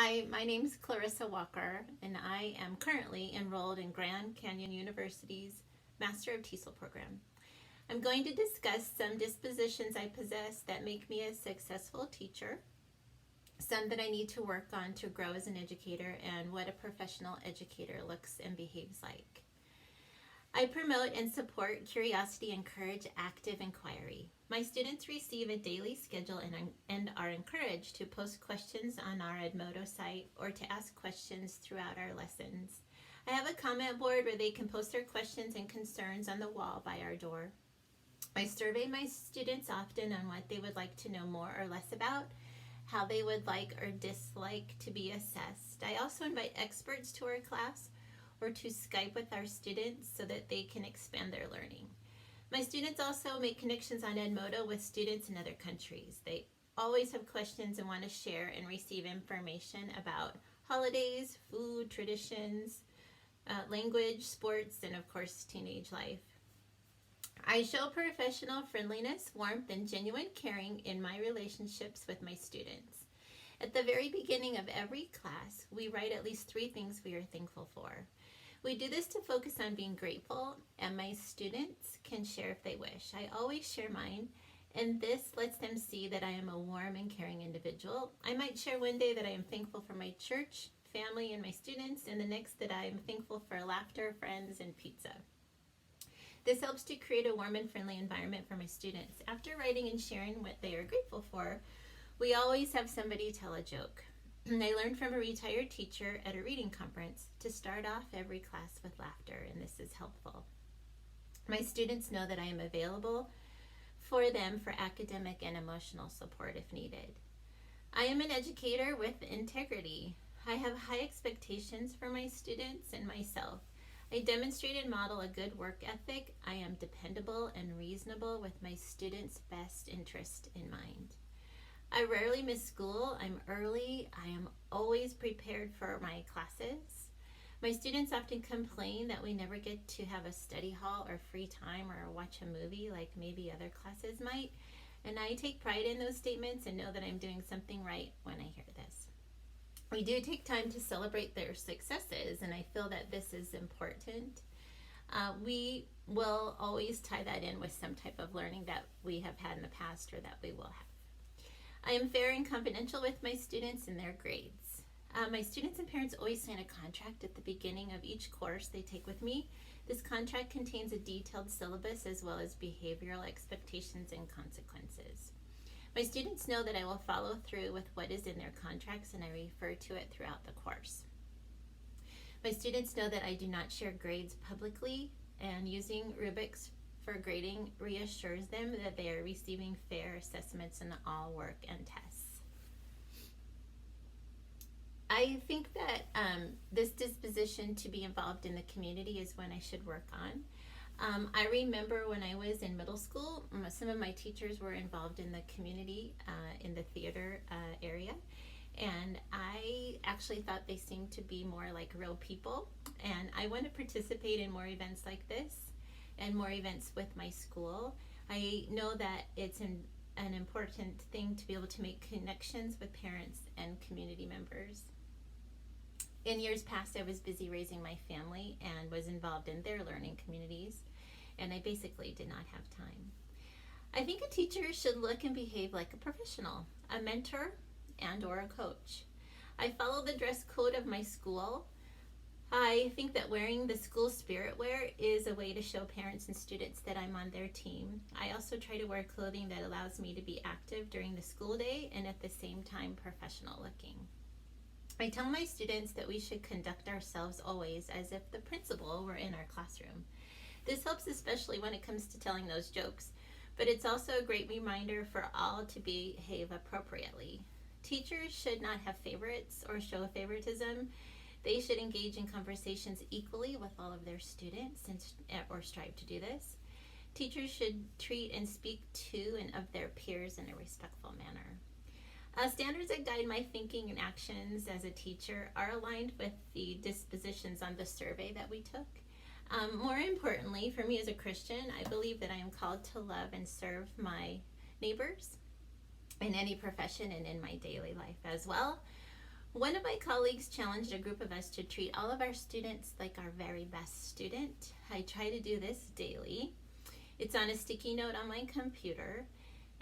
Hi, my name is Clarissa Walker, and I am currently enrolled in Grand Canyon University's Master of TESOL program. I'm going to discuss some dispositions I possess that make me a successful teacher, some that I need to work on to grow as an educator, and what a professional educator looks and behaves like. I promote and support curiosity and encourage active inquiry. My students receive a daily schedule and are encouraged to post questions on our Edmodo site or to ask questions throughout our lessons. I have a comment board where they can post their questions and concerns on the wall by our door. I survey my students often on what they would like to know more or less about, how they would like or dislike to be assessed. I also invite experts to our class or to Skype with our students so that they can expand their learning. My students also make connections on Edmodo with students in other countries. They always have questions and want to share and receive information about holidays, food, traditions, language, sports, and of course, teenage life. I show professional friendliness, warmth, and genuine caring in my relationships with my students. At the very beginning of every class, we write at least 3 things we are thankful for. We do this to focus on being grateful, and my students can share if they wish. I always share mine, and this lets them see that I am a warm and caring individual. I might share one day that I am thankful for my church, family, and my students, and the next that I am thankful for laughter, friends, and pizza. This helps to create a warm and friendly environment for my students. After writing and sharing what they are grateful for, we always have somebody tell a joke. I learned from a retired teacher at a reading conference to start off every class with laughter, and this is helpful. My students know that I am available for them for academic and emotional support if needed. I am an educator with integrity. I have high expectations for my students and myself. I demonstrate and model a good work ethic. I am dependable and reasonable with my students' best interest in mind. I rarely miss school. I'm early. I am always prepared for my classes. My students often complain that we never get to have a study hall or free time or watch a movie like maybe other classes might. And I take pride in those statements and know that I'm doing something right when I hear this. We do take time to celebrate their successes, and I feel that this is important. We will always tie that in with some type of learning that we have had in the past or that we will have. I am fair and confidential with my students and their grades. My students and parents always sign a contract at the beginning of each course they take with me. This contract contains a detailed syllabus as well as behavioral expectations and consequences. My students know that I will follow through with what is in their contracts, and I refer to it throughout the course. My students know that I do not share grades publicly, and using rubrics for grading reassures them that they are receiving fair assessments in all work and tests. I think that this disposition to be involved in the community is one I should work on. I remember when I was in middle school, some of my teachers were involved in the community, in the theater area, and I actually thought they seemed to be more like real people, and I want to participate in more events like this and more events with my school. I know that it's an important thing to be able to make connections with parents and community members. In years past, I was busy raising my family and was involved in their learning communities, and I basically did not have time. I think a teacher should look and behave like a professional, a mentor, and or a coach. I follow the dress code of my school. I think that wearing the school spirit wear is a way to show parents and students that I'm on their team. I also try to wear clothing that allows me to be active during the school day and at the same time professional looking. I tell my students that we should conduct ourselves always as if the principal were in our classroom. This helps especially when it comes to telling those jokes, but it's also a great reminder for all to behave appropriately. Teachers should not have favorites or show favoritism. They should engage in conversations equally with all of their students or strive to do this. Teachers should treat and speak to and of their peers in a respectful manner. Standards that guide my thinking and actions as a teacher are aligned with the dispositions on the survey that we took. More importantly, for me as a Christian, I believe that I am called to love and serve my neighbors in any profession and in my daily life as well. One of my colleagues challenged a group of us to treat all of our students like our very best student. I try to do this daily. It's on a sticky note on my computer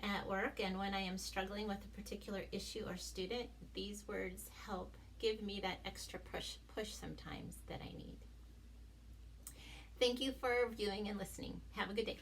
at work, and when I am struggling with a particular issue or student, these words help give me that extra push sometimes that I need. Thank you for viewing and listening. Have a good day.